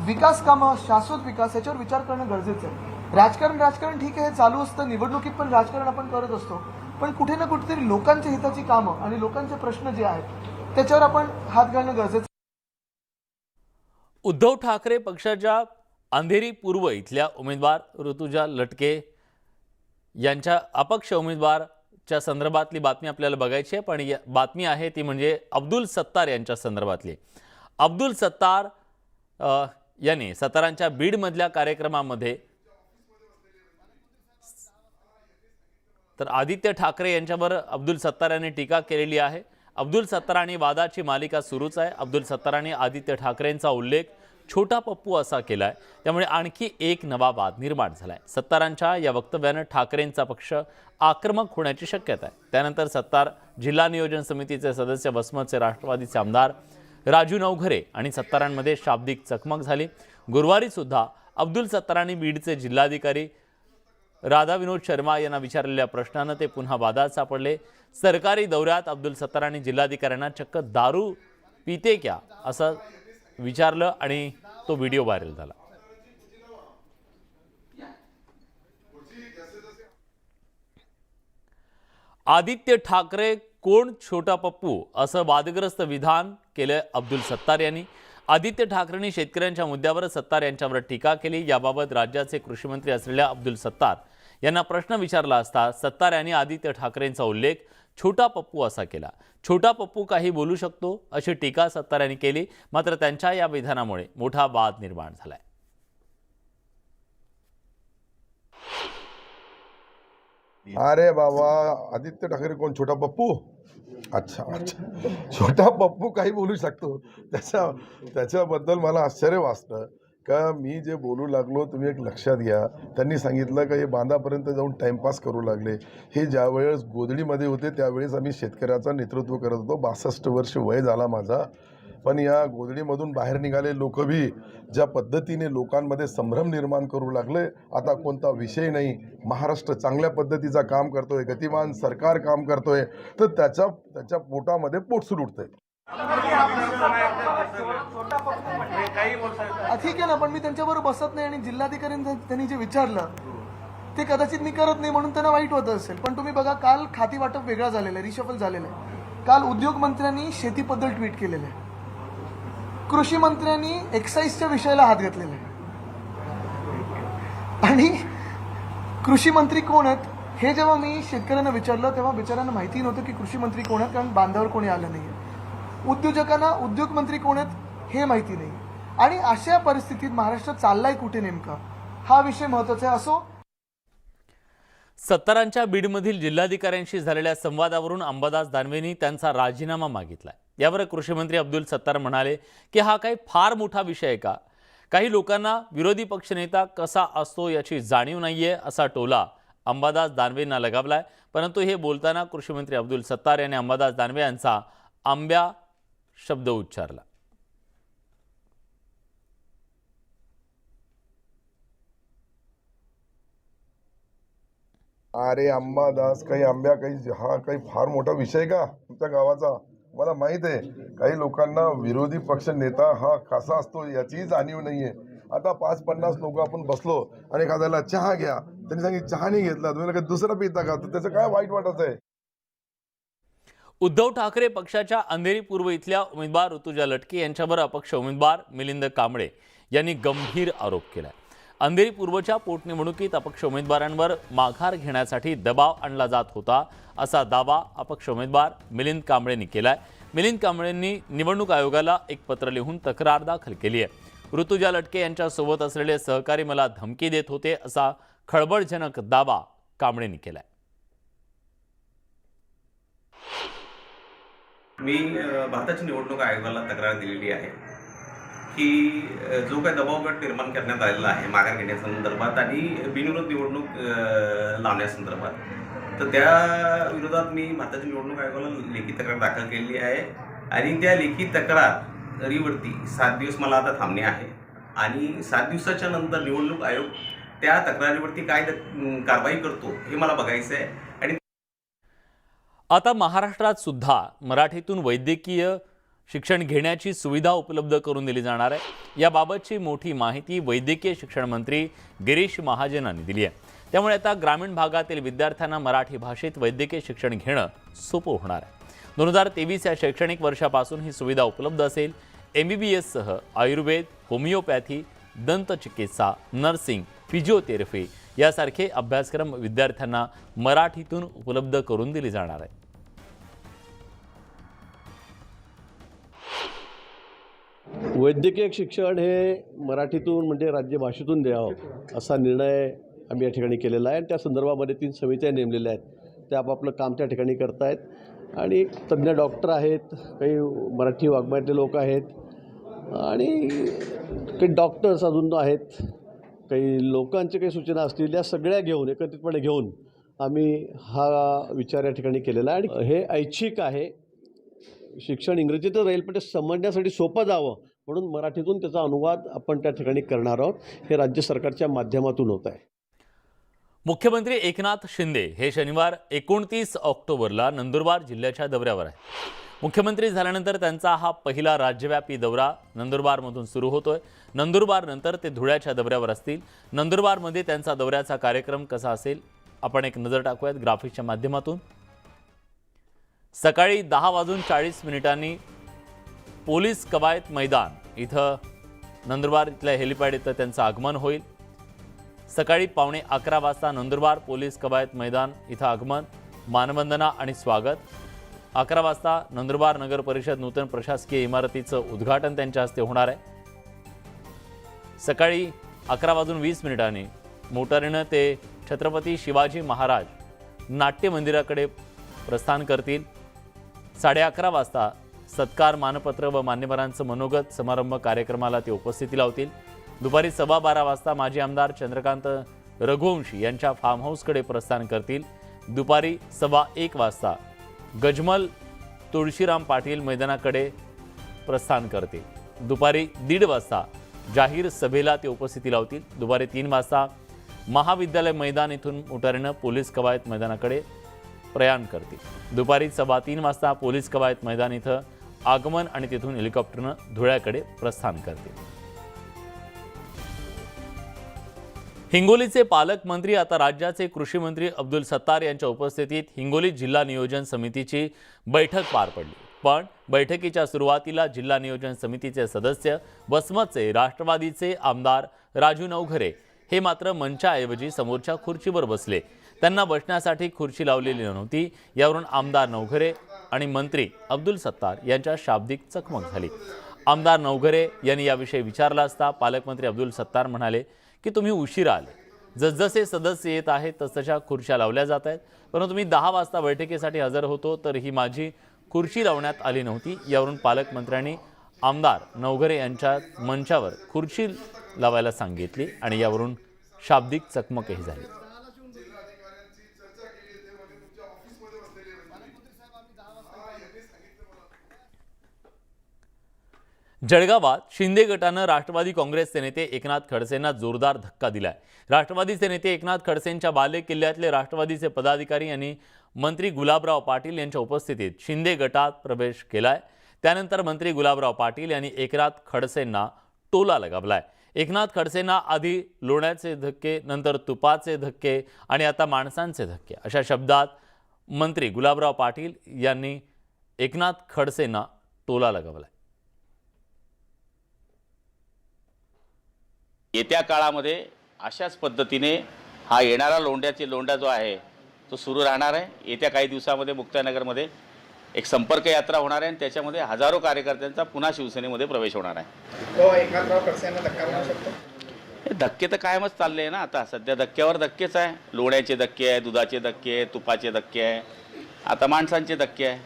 विकास कामं, शाश्वत विकास याच्यावर विचार करणं गरजेचं आहे. राजकारण ठीक आहे, हे चालू असतं. निवडणुकीत पण राजकारण आपण करत असतो, पण कुठे ना कुठेतरी लोकांच्या हिताची कामं आणि लोकांचे प्रश्न जे आहेत त्याच्यावर आपण हात घालणं गरजेचं. उद्धव ठाकरे पक्षाच्या अंधेरी पूर्व इथल्या उमेदवार ऋतुजा लटके यांच्या अपक्ष उमेदवारच्या संदर्भातली बातमी आपल्याला बघायची आहे. पण बातमी आहे ती म्हणजे अब्दुल सत्तार यांच्या संदर्भातली. अब्दुल सत्तार यांनी सत्तारांच्या बीडमधल्या कार्यक्रमामध्ये तर आदित्य ठाकरे यांच्यावर अब्दुल सत्तार यांनी टीका केलेली आहे. अब्दुल सत्तार आणि वादाची मालिका सुरूच आहे. अब्दुल सत्तारांनी आदित्य ठाकरेंचा उल्लेख छोटा पप्पू असा केलाय, त्यामुळे आणखी एक नवा वाद निर्माण झालाय. सत्तारांच्या या वक्तव्यानं ठाकरेंचा पक्ष आक्रमक होण्याची शक्यता आहे. त्यानंतर सत्तार जिल्हा नियोजन समितीचे सदस्य, वसमतचे राष्ट्रवादीचे आमदार राजू नवघरे आणि सत्तारांमध्ये शाब्दिक चकमक झाली. गुरुवारी सुद्धा अब्दुल सत्तारांनी बीडचे जिल्हाधिकारी राधा विनोद शर्मा यांना विचारलेल्या प्रश्नानं ते पुन्हा वादात सापडले. सरकारी दौऱ्यात अब्दुल सत्तारांनी जिल्हाधिकाऱ्यांना चक्क दारू पिते क्या असं विचारलं आणि तो व्हिडिओ व्हायरल झाला. आदित्य ठाकरे कोण छोटा पप्पू असं वादग्रस्त विधान केलं अब्दुल सत्तार यांनी. आदित्य ठाकरेंनी शेतकऱ्यांच्या मुद्द्यावर सत्तार यांच्यावर टीका केली. याबाबत राज्याचे कृषी मंत्री असलेल्या अब्दुल सत्तार यांना प्रश्न विचारला असता सत्तार यांनी आदित्य ठाकरेंचा उल्लेख छोटा पप्पू असा केला. छोटा पप्पू काही बोलू शकतो अशी टीका सत्तार यांनी केली. मात्र त्यांच्या या विधानामुळे मोठा वाद निर्माण झालाय. अरे बाबा, आदित्य ठाकरे कोण? छोटा पप्पू? अच्छा अच्छा, छोटा पप्पू काही बोलू शकतो. त्याच्याबद्दल मला आश्चर्य वाटतं का मी जे बोलू लागलो तुम्ही एक लक्षात घ्या. त्यांनी सांगितलं का हे बांधापर्यंत जाऊन टाइमपास करू लागले. हे ज्यावेळेस गोधडीमध्ये होते त्यावेळेस आम्ही शेतकऱ्याचं नेतृत्व करत होतो. 62 वर्ष वय झाला माझा, पण या गोधडीमधून बाहेर निघाले लोक बी ज्या पद्धतीने लोकांमध्ये संभ्रम निर्माण करू लागले, आता कोणता विषय नाही, महाराष्ट्र चांगल्या पद्धतीचा काम करतोय, गतिमान सरकार काम करतोय, तर त्याच्या पोटामध्ये पोटसूर उठतंय. ठीक आहे ना, पण मी त्यांच्याबरोबर बसत नाही आणि जिल्हाधिकाऱ्यांनी त्यांनी जे विचारलं ते कदाचित मी करत नाही म्हणून त्यांना वाईट होत असेल. पण तुम्ही बघा, काल खाती वाटप वेगळा झालेलं आहे, रिशफल झालेलं आहे. काल उद्योगमंत्र्यांनी शेतीबद्दल ट्विट केलेलं आहे, कृषी मंत्र्यांनी एक्साईजच्या विषयाला हात घातलेला आहे, आणि कृषी मंत्री कोण आहेत हे जेव्हा मी शेतकऱ्यांना विचारलं तेव्हा बिचाऱ्यांना माहिती नव्हतं की कृषी मंत्री कोण आहेत, कारण बांधावर कोणी आलं नाही. उद्योजकांना उद्योग मंत्री कोण आहेत हे माहिती नाही. आणि अशा परिस्थितीत महाराष्ट्र चाललाय कुठे नेमका, हा विषय महत्वाचा आहे. असो, सत्तारांच्या बीडमधील जिल्हाधिकाऱ्यांशी झालेल्या संवादावरून अंबादास दानवेंनी त्यांचा राजीनामा मागितलाय. यावर कृषीमंत्री अब्दुल सत्तार म्हणाले की हा काही फार मोठा विषय आहे का? काही लोकांना विरोधी पक्षनेता कसा असतो याची जाणीव नाहीये, असा टोला अंबादास दानवेंना लगावलाय. परंतु हे बोलताना कृषीमंत्री अब्दुल सत्तार यांनी अंबादास दानवे यांचा आंब्या शब्द उच्चारला. अरे अंबादास, काही आंब्या, हा काही फार मोठा विषय का तुमच्या गावाचा? मला माहित आहे काही लोकांना विरोधी पक्ष नेता हा कसा असतो याची जाणीव नाहीये. आता 5-50 लोक आपण बसलो आणि एखाद्याला चहा घ्या, त्यांनी सांगितलं चहा नाही घेतला, तुम्ही लगेच दुसरा पिता का, तर त्याचं काय वाईट वाटत आहे? उद्धव ठाकरे पक्षाच्या अंधेरी पूर्व इथल्या उमेदवार ऋतुजा लटके यांच्यावर अपक्ष उमेदवार मिलिंद कांबळे यांनी गंभीर आरोप केलाय. अंधेरी पूर्वच्या पोटनिवडणुकीत अपक्ष उमेदवारांवर माघार घेण्यासाठी दबाव आणला जात होता, असा दावा अपक्ष उमेदवार मिलिंद कांबळेंनी केलाय. मिलिंद कांबळेंनी निवडणूक आयोगाला एक पत्र लिहून तक्रार दाखल केली आहे. ऋतुजा लटके यांच्यासोबत असलेले सहकारी मला धमकी देत होते, असा खळबळजनक दावा कांबळेंनी केलाय. मी भारताच्या निवडणूक आयोगाला तक्रार दिलेली आहे की जो काही दबावगट निर्माण करण्यात आलेला आहे माघार घेण्यासंदर्भात आणि बिनविरोध निवडणूक लावण्यासंदर्भात, तर त्या विरोधात मी भारताच्या निवडणूक आयोगाला लेखी तक्रार दाखल केलेली आहे. आणि त्या लेखी तक्रारीवरती 7 दिवस मला आता थांबणे आहे आणि 7 दिवसाच्या नंतर निवडणूक आयोग त्या तक्रारीवरती काय कारवाई करतो हे मला बघायचं आहे. आणि आता महाराष्ट्रात सुद्धा मराठीतून वैद्यकीय शिक्षण घेण्याची सुविधा उपलब्ध करून दिली जाणार आहे. याबाबतची मोठी माहिती वैद्यकीय शिक्षण मंत्री गिरीश महाजनांनी दिली आहे. त्यामुळे आता ग्रामीण भागातील विद्यार्थ्यांना मराठी भाषेत वैद्यकीय शिक्षण घेणं सोपं होणार आहे. 2023 या शैक्षणिक वर्षापासून ही सुविधा उपलब्ध असेल. MBBS सह आयुर्वेद, होमिओपॅथी, दंतचिकित्सा, नर्सिंग, फिजिओथेरपी यासारखे अभ्यासक्रम विद्यार्थ्यांना मराठीतून उपलब्ध करून दिले जाणार आहे. वैद्यकीय शिक्षण हे मराठीतून म्हणजे राज्यभाषेतून द्यावं असा निर्णय आम्ही या ठिकाणी केलेला आहे. त्या संदर्भामध्ये 3 समित्या नेमलेल्या आहेत. ते आपापलं काम त्या ठिकाणी करतायत आणि तज्ज्ञ डॉक्टर आहेत, काही मराठी वाङ्मयातले लोक आहेत आणि काही डॉक्टर्स अजून आहेत, काही लोकांच्या काही सूचना असतील, या सगळ्या घेऊन एकत्रितपणे घेऊन आम्ही हा विचार या ठिकाणी केलेला आहे. आणि हे ऐच्छिक आहे, शिक्षण इंग्रजीतच राहील पण ते समजण्यासाठी सोपं जावं म्हणून मराठीतून त्याचा अनुवाद आपण त्या ठिकाणी करणार आहोत. हे राज्य सरकारच्या माध्यमातून होत आहे. मुख्यमंत्री एकनाथ शिंदे हे शनिवार 29 ऑक्टोबरला नंदुरबार जिल्ह्याच्या दौऱ्यावर आहे. मुख्यमंत्री झाल्यानंतर त्यांचा हा पहिला राज्यव्यापी दौरा नंदुरबारमधून सुरू होतोय. नंदुरबारनंतर ते धुळ्याच्या दौऱ्यावर असतील. नंदुरबारमध्ये त्यांचा दौऱ्याचा कार्यक्रम कसा असेल आपण एक नजर टाकूयात ग्राफिक्सच्या माध्यमातून. सकाळी 10:40 पोलीस कवायत मैदान इथं नंदुरबार इथल्या हेलिपॅड इथं त्यांचं आगमन होईल. सकाळी 11:15 वाजता नंदुरबार पोलीस कवायत मैदान इथं आगमन, मानवंदना आणि स्वागत. 11 वाजता नंदुरबार नगर परिषद नूतन प्रशासकीय इमारतीचं उद्घाटन त्यांच्या हस्ते होणार आहे. सकाळी 11:20 मोटारीनं ते छत्रपती शिवाजी महाराज नाट्य मंदिराकडे प्रस्थान करतील. 11:30 वाजता सत्कार, मानपत्र व मान्यवरांचं मनोगत समारंभ कार्यक्रमाला ते उपस्थिती लावतील. दुपारी 12:15 वाजता माजी आमदार चंद्रकांत रघुवंशी यांच्या फार्म हाऊसकडे प्रस्थान करतील. दुपारी 1:15 वाजता गजमल तुळशीराम पाटील मैदानाकडे प्रस्थान करतील. दुपारी 1:30 वाजता जाहीर सभेला ते उपस्थिती लावतील. दुपारी 3 वाजता महाविद्यालय मैदान इथून मोटारीनं पोलीस कवायत मैदानाकडे प्रयाण करतील. दुपारी 3:15 वाजता पोलीस कवायत मैदान इथं आगमन आणि तिथून हेलिकॉप्टरनं धुळ्याकडे प्रस्थान करतील. हिंगोलीचे पालकमंत्री आता राज्याचे कृषी मंत्री अब्दुल सत्तार यांच्या उपस्थितीत हिंगोली जिल्हा नियोजन समितीची बैठक पार पडली. पण बैठकीच्या सुरुवातीला जिल्हा नियोजन समितीचे सदस्य वसमतचे राष्ट्रवादीचे आमदार राजू नवघरे हे मात्र मंचाऐवजी समोरच्या खुर्चीवर बसले. त्यांना बसण्यासाठी खुर्ची लावलेली नव्हती. यावरून आमदार नवघरे आणि मंत्री अब्दुल सत्तार यांच्या शाब्दिक चकमक झाली. आमदार नवघरे यांनी याविषयी विचारला असता पालकमंत्री अब्दुल सत्तार म्हणाले की तुम्ही उशिरा आले. जसजसे सदस्य येत आहेत तसतशा खुर्च्या लावल्या जात आहेत, परंतु मी 10 वाजता बैठकीसाठी हजर होतो तर ही माझी खुर्ची लावण्यात आली नव्हती. यावरून पालकमंत्र्यांनी आमदार नवघरे यांच्या मंचावर खुर्ची लावायला सांगितली आणि यावरून शाब्दिक चकमकही झाली. जळगावात शिंदे गटानं राष्ट्रवादी काँग्रेसचे नेते एकनाथ खडसेंना जोरदार धक्का दिलाय. राष्ट्रवादीचे नेते एकनाथ खडसेंच्या बाले किल्ल्यातले राष्ट्रवादीचे पदाधिकारी यांनी मंत्री गुलाबराव पाटील यांच्या उपस्थितीत शिंदे गटात प्रवेश केलाय. त्यानंतर मंत्री गुलाबराव पाटील यांनी एकनाथ खडसेंना टोला लगावलाय. एकनाथ खडसेंना आधी लोण्याचे धक्के, नंतर तुपाचे धक्के आणि आता माणसांचे धक्के अशा शब्दात मंत्री गुलाबराव पाटील यांनी एकनाथ खडसेंना टोला लगावलाय. येत्या काळामध्ये अशाच पद्धतीने हा येणारा लोंढा जो आहे तो सुरू राहणार आहे. येत्या काही दिवसामध्ये मुक्ताईनगरमध्ये एक संपर्क यात्रा होणार आहे आणि त्याच्यामध्ये हजारो कार्यकर्त्यांचा पुन्हा शिवसेनेमध्ये प्रवेश होणार आहे. एकनाथराव खडसेंना धक्का मिळू शकतो. हे धक्के तर कायमच चालले आहे ना. आता सध्या धक्क्यावर धक्केच आहे. लोण्याचे धक्के आहे, दुधाचे धक्के आहे, तुपाचे धक्के आहे, आता माणसांचे धक्के आहे.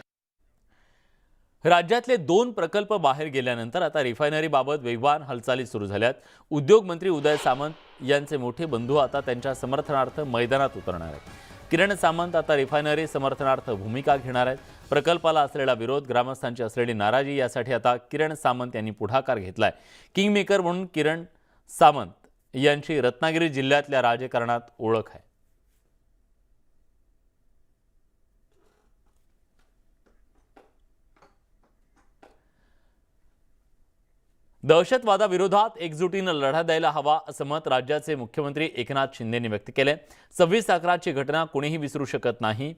राज्यातले 2 प्रकल्प बाहेर गेल्यानंतर आता रिफायनरीबाबत वेगवान हालचाली सुरू झाल्यात. उद्योग मंत्री उदय सामंत यांचे मोठे बंधू आता त्यांच्या समर्थनार्थ मैदानात उतरणार आहेत. किरण सामंत आता रिफायनरी समर्थनार्थ भूमिका घेणार आहेत. प्रकल्पाला असलेला विरोध, ग्रामस्थांची असलेली नाराजी यासाठी आता किरण सामंत यांनी पुढाकार घेतलाय. किंगमेकर म्हणून किरण सामंत यांची रत्नागिरी जिल्ह्यातल्या राजकारणात ओळख आहे. दहशतवादाविरोधात एकजुटीनं लढा द्यायला हवा असं मत राज्याचे मुख्यमंत्री एकनाथ शिंदेंनी व्यक्त केलंय. 26/11ची घटना कोणीही विसरू शकत नाही.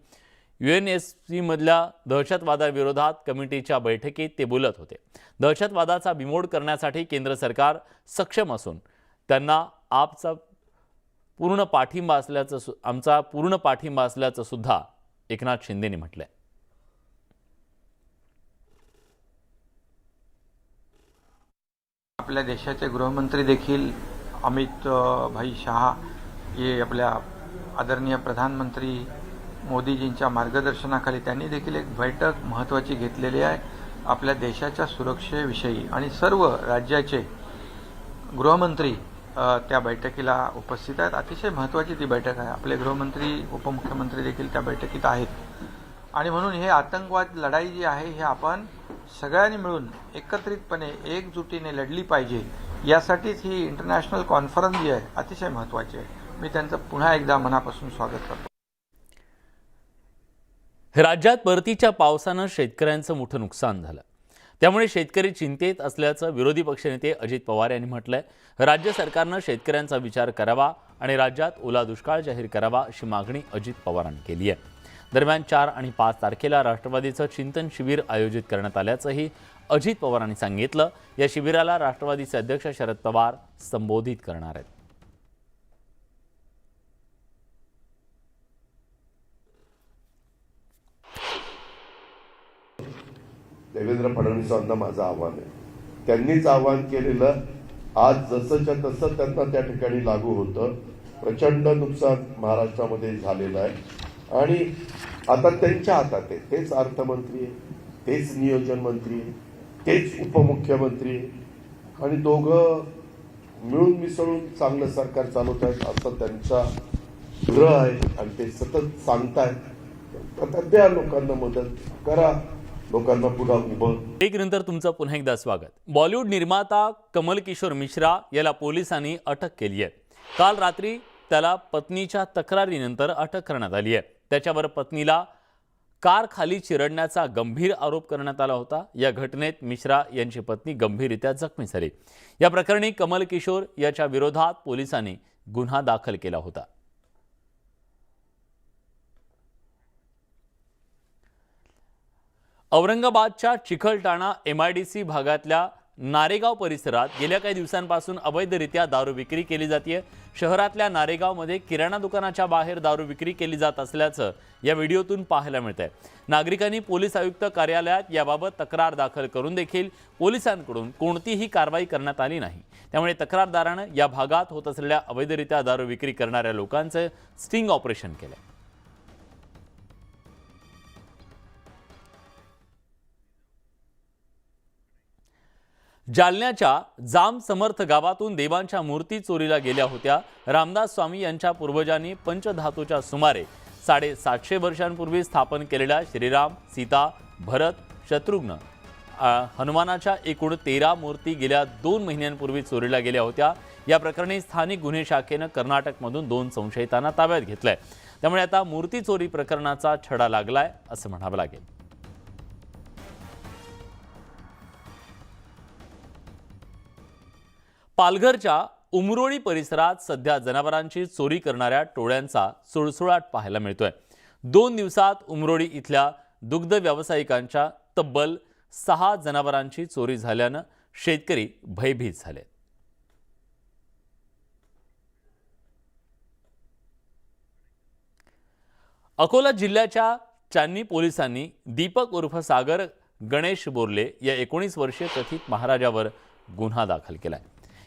UNSC मधल्या दहशतवादाविरोधात कमिटीच्या बैठकीत ते बोलत होते. दहशतवादाचा बिमोड करण्यासाठी केंद्र सरकार सक्षम असून त्यांना आमचा पूर्ण पाठिंबा असल्याचं सुद्धा एकनाथ शिंदेंनी म्हटलंय. आपल्या देशाचे गृहमंत्री देखील अमित भाई शहा हे आपल्या आदरणीय प्रधानमंत्री मोदीजींच्या मार्गदर्शनाखाली त्यांनी देखील एक बैठक महत्त्वाची घेतलेली आहे. आपल्या देशाच्या सुरक्षेविषयी आणि सर्व राज्याचे गृहमंत्री त्या बैठकीला उपस्थित आहेत. अतिशय महत्त्वाची ती बैठक आहे. आपले गृहमंत्री, उपमुख्यमंत्री देखील त्या बैठकीत आहेत आणि म्हणून हे आतंकवाद लढाई जी आहे हे आपण सगळ्यांनी मिळून एकत्रितपणे एकजुटीने लढली पाहिजे. यासाठीच ही इंटरनॅशनल कॉन्फरन्स जी आहे अतिशय महत्त्वाची आहे. मी त्यांचं पुन्हा एकदा मनापासून स्वागत करतो. राज्यात परतीच्या पावसानं शेतकऱ्यांचं मोठं नुकसान झालं. त्यामुळे शेतकरी चिंतेत असल्याचं विरोधी पक्षनेते अजित पवार यांनी म्हटलंय. राज्य सरकारनं शेतकऱ्यांचा विचार करावा आणि राज्यात ओला दुष्काळ जाहीर करावा अशी मागणी अजित पवारांनी केली आहे. दरम्यान 4 आणि 5 तारखेला राष्ट्रवादीचं चिंतन शिबिर आयोजित करण्यात आल्याचंही अजित पवारांनी सांगितलं. या शिबिराला राष्ट्रवादीचे अध्यक्ष शरद पवार संबोधित करणार आहेत. देवेंद्र फडणवीसांना माझं आव्हान आहे. त्यांनीच आव्हान केलेलं आज जसंच्या तसं त्यांना त्या ठिकाणी लागू होतं. प्रचंड नुकसान महाराष्ट्रामध्ये झालेलं आहे आणि आता त्यांच्या हातात आहे. तेच अर्थमंत्री आहे, तेच नियोजन मंत्री आहे, तेच उपमुख्यमंत्री आहे आणि दोघं मिळून मिसळून चांगलं सरकार चालवत आहेत असं त्यांचा ग्रह आहे आणि ते सतत सांगतायत. आता द्या लोकांना मदत करा, लोकांना पुन्हा उभं. एक नंतर तुमचं पुन्हा एकदा स्वागत. बॉलिवूड निर्माता कमल किशोर मिश्रा याला पोलिसांनी अटक केली आहे. काल रात्री त्याला पत्नीच्या तक्रारीनंतर अटक करण्यात आली आहे. त्याच्यावर पत्नीला कार खाली चिरडण्याचा गंभीर आरोप करण्यात आला होता. या घटनेत मिश्रा यांची पत्नी गंभीररित्या जखमी झाली. या प्रकरणी कमल किशोर याच्या विरोधात पोलिसांनी गुन्हा दाखल केला होता. औरंगाबादच्या चिखलठाणा MIDC भागातल्या नारेगाव परिसरात गेल्या काही दिवसांपासून अवैधरित्या दारू विक्री केली जाते. शहरातल्या नारेगावमध्ये किराणा दुकानाच्या बाहेर दारू विक्री केली जात असल्याचं या व्हिडिओतून पाहायला मिळतंय. नागरिकांनी पोलीस आयुक्त कार्यालयात याबाबत तक्रार दाखल करून देखील पोलिसांकडून कोणतीही कारवाई करण्यात आली नाही. त्यामुळे तक्रारदारानं या भागात होत असलेल्या अवैधरित्या दारू विक्री करणाऱ्या लोकांचं स्टिंग ऑपरेशन केलं. जालन्याच्या जाम समर्थ गावातून देवांच्या मूर्ती चोरीला गेल्या होत्या. रामदास स्वामी यांच्या पूर्वजांनी पंचधातूच्या सुमारे 750 वर्षांपूर्वी स्थापन केलेल्या श्रीराम, सीता, भरत, शत्रुघ्न, हनुमानाच्या एकूण 13 मूर्ती गेल्या 2 महिन्यांपूर्वी चोरीला गेल्या होत्या. या प्रकरणी स्थानिक गुन्हे शाखेनं कर्नाटकमधून 2 संशयितांना ताब्यात घेतलंय. त्यामुळे आता मूर्ती चोरी प्रकरणाचा छडा लागलाय असं म्हणावं लागेल. पालघरच्या उमरोळी परिसरात सध्या जनावरांची चोरी करणाऱ्या टोळ्यांचा सुळसुळाट पाहायला मिळतोय. 2 दिवसात उमरोळी इथल्या दुग्ध व्यावसायिकांच्या तब्बल 6 जनावरांची चोरी झाल्यानं शेतकरी भयभीत झाले. अकोला जिल्ह्याच्या चांदणी पोलिसांनी दीपक उर्फ सागर गणेश बोरले या 19 वर्षीय कथित महाराजावर गुन्हा दाखल केलाय.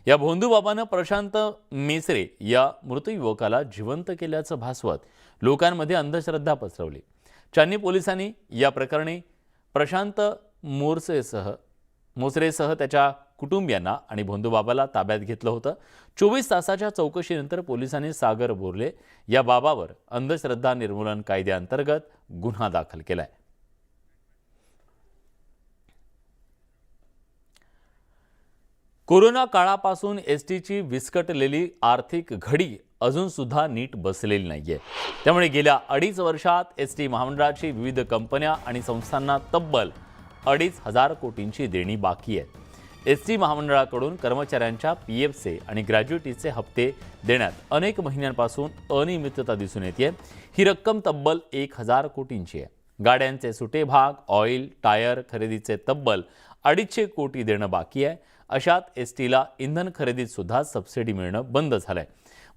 या भोंदूबाबानं प्रशांत मेसरे या मृत युवकाला जिवंत केल्याचं भासवत लोकांमध्ये अंधश्रद्धा पसरवली. चांदणी पोलिसांनी या प्रकरणी प्रशांत मोसरेसह त्याच्या कुटुंबियांना आणि भोंदूबाबाला ताब्यात घेतलं होतं. 24 तासाच्या चौकशीनंतर पोलिसांनी सागर बोरले या बाबावर अंधश्रद्धा निर्मूलन कायद्याअंतर्गत गुन्हा दाखल केलाय. कोरोना काळापासून एसटीची विस्कटलेली आर्थिक घडी अजून सुद्धा नीट बसलेली नाहीये. त्यामुळे गेल्या 2.5 वर्षात एसटी महामंडळाची विविध कंपन्या आणि संस्थांना तब्बल 2,500 कोटींची देणी बाकी आहे. एसटी महामंडळाकडून कर्मचाऱ्यांच्या PFचे आणि ग्रॅज्युइटीचे हप्ते देण्यात अनेक महिन्यांपासून अनियमितता दिसून येते. ही रक्कम तब्बल 1,000 कोटींची आहे. गाड्यांचे सुटे भाग, ऑइल, टायर खरेदीचे तब्बल 250 कोटी देणं बाकी आहे. अशात एसटीला इंधन खरेदीत सुद्धा सबसिडी मिळणं बंद झालंय.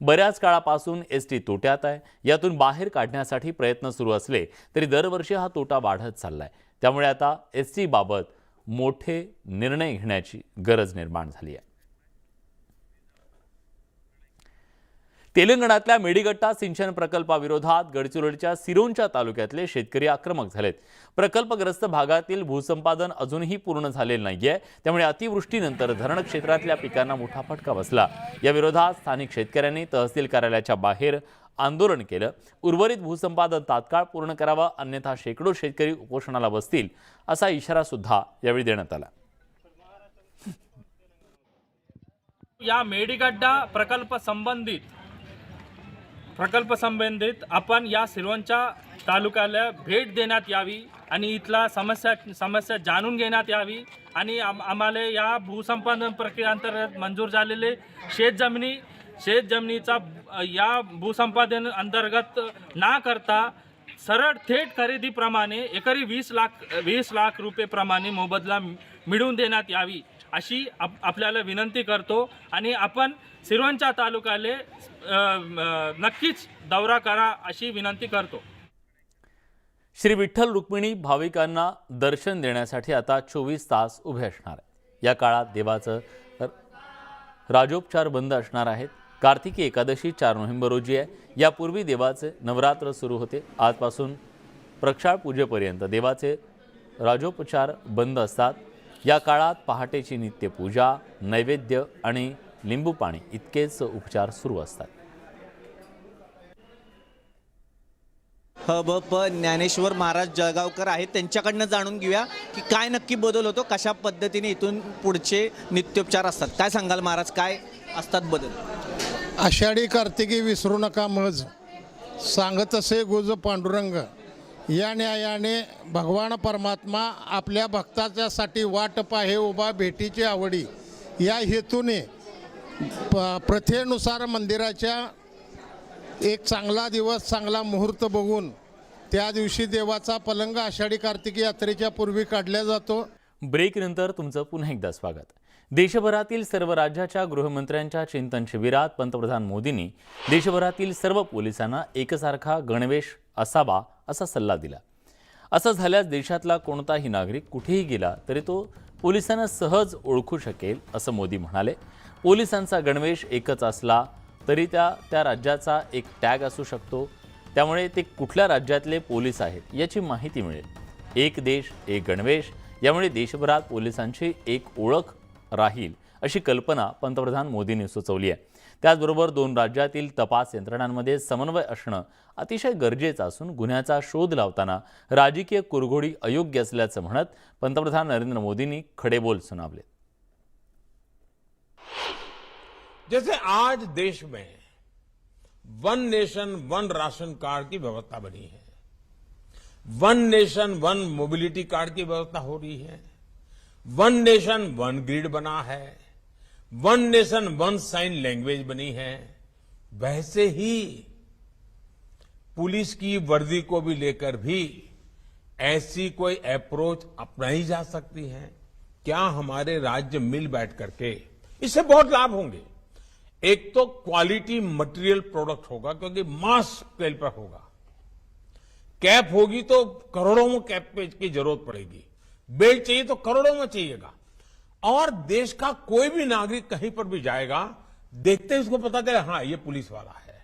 बऱ्याच काळापासून एसटी तोट्यात आहे. यातून बाहेर काढण्यासाठी प्रयत्न सुरू असले तरी दरवर्षी हा तोटा वाढत चाललाय. त्यामुळे आता एसटी बाबत मोठे निर्णय घेण्याची गरज निर्माण झाली आहे. तेलंगणातल्या मेडिगट्टा सिंचन प्रकल्पाविरोधात गडचिरोलीच्या सिरोंचा तालुक्यातले शेतकरी आक्रमक झालेत. प्रकल्पग्रस्त भागातील भूसंपादन अजूनही पूर्ण झालेलं नाहीये. त्यामुळे अतिवृष्टीनंतर धरण क्षेत्रातल्या पिकांना मोठा फटका बसला. या विरोधात स्थानिक शेतकऱ्यांनी तहसील कार्यालयाच्या बाहेर आंदोलन केलं. उर्वरित भूसंपादन तात्काळ पूर्ण करावं, अन्यथा शेकडो शेतकरी उपोषणाला बसतील असा इशारा सुद्धा यावेळी देण्यात आला. या मेडिगड्डा प्रकल्प संबंधित आपण या सिरोंचा तालुक्याला भेट देण्यात यावी आणि इथला समस्या जाणून घेण्यात यावी आणि आम्हाला या भूसंपादन प्रक्रियेअंतर्गत मंजूर झालेले शेतजमिनीचा या भूसंपादन अंतर्गत ना करता सरळ थेट खरेदीप्रमाणे एकरी 20 लाख रुपये प्रमाणे मोबदला मिळवून देण्यात यावी अशी आपल्याला विनंती करतो. आणि आपण सिरोंचा तालुक्याला नक्कीच दौरा करा अशी विनंती करतो. श्री विठ्ठल रुक्मिणी भाविकांना दर्शन देण्यासाठी आता 24 तास उभे असणार आहे. या काळात देवाचं राजोपचार बंद असणार आहेत. कार्तिकी एकादशी 4 नोव्हेंबर रोजी आहे. यापूर्वी देवाचे नवरात्र सुरू होते. आजपासून प्रक्षाळ पूजेपर्यंत देवाचे राजोपचार बंद असतात. या काळात पहाटेची नित्यपूजा, नैवेद्य आणि लिंबू पाणी इतकेच उपचार सुरू असतात. ब ज्ञानेश्वर महाराज जळगावकर आहेत, त्यांच्याकडनं जाणून घेऊया की काय नक्की बदल होतो, कशा पद्धतीने इथून पुढचे नित्योपचार असतात. काय सांगाल महाराज, काय असतात बदल? आषाढी कार्तिकी विसरू नका मज, सांगत असे गुज पांडुरंग. या न्यायाने भगवान परमात्मा आपल्या भक्ताच्यासाठी वाट पाहे उभा भेटीची आवडी. या हेतूने प्रथेनुसार मंदिराच्या एक चांगला दिवस, चांगला मुहूर्त बघून त्या दिवशी देवाचा पलंग आषाढी कार्तिकी यात्रेच्या पूर्वी काढला जातो. ब्रेकनंतर तुमचं पुन्हा एकदा स्वागत. देशभरातील सर्व राज्याच्या गृहमंत्र्यांच्या चिंतन शिबिरात पंतप्रधान मोदींनी देशभरातील सर्व पोलिसांना एकसारखा गणवेश असावा असा सल्ला दिला. असं झाल्यास देशातला कोणताही नागरिक कुठेही गेला तरी तो पोलिसांना सहज ओळखू शकेल असं मोदी म्हणाले. पोलिसांचा गणवेश एकच असला तरी त्या राज्याचा एक टॅग असू शकतो. त्यामुळे ते कुठल्या राज्यातले पोलीस आहेत याची माहिती मिळेल. एक देश एक गणवेश, यामुळे देशभरात पोलिसांची एक ओळख राहील अशी कल्पना पंतप्रधान मोदींनी सुचवली आहे. त्याचबरोबर 2 राज्यातील तपास यंत्रणांमध्ये समन्वय असणं अतिशय गरजेचं असून गुन्ह्याचा शोध लावताना राजकीय कुरघोडी अयोग्य असल्याचं म्हणत पंतप्रधान नरेंद्र मोदींनी खडे बोल सुनावले. जैसे आज देश में one nation one ration card की व्यवस्था बनी है, one nation one mobility card की व्यवस्था हो रही है, वन नेशन वन ग्रिड बना है, one nation one sine language बनी है, वैसे ही पुलिस की वर्दी को भी लेकर भी ऐसी कोई अप्रोच अपनाई जा सकती है. क्या हमारे राज्य मिल बैठ करके, इससे बहुत लाभ होंगे. एक तो क्वालिटी मटेरियल प्रोडक्ट होगा क्योंकि मास स्केल पर होगा. कैप होगी तो करोड़ों में कैप की जरूरत पड़ेगी. बेल्ट चाहिए तो करोड़ों में चाहिएगा. और देश का कोई भी नागरिक कहीं पर भी जाएगा, देखते ही उसको पता चले हाँ ये पुलिस वाला है.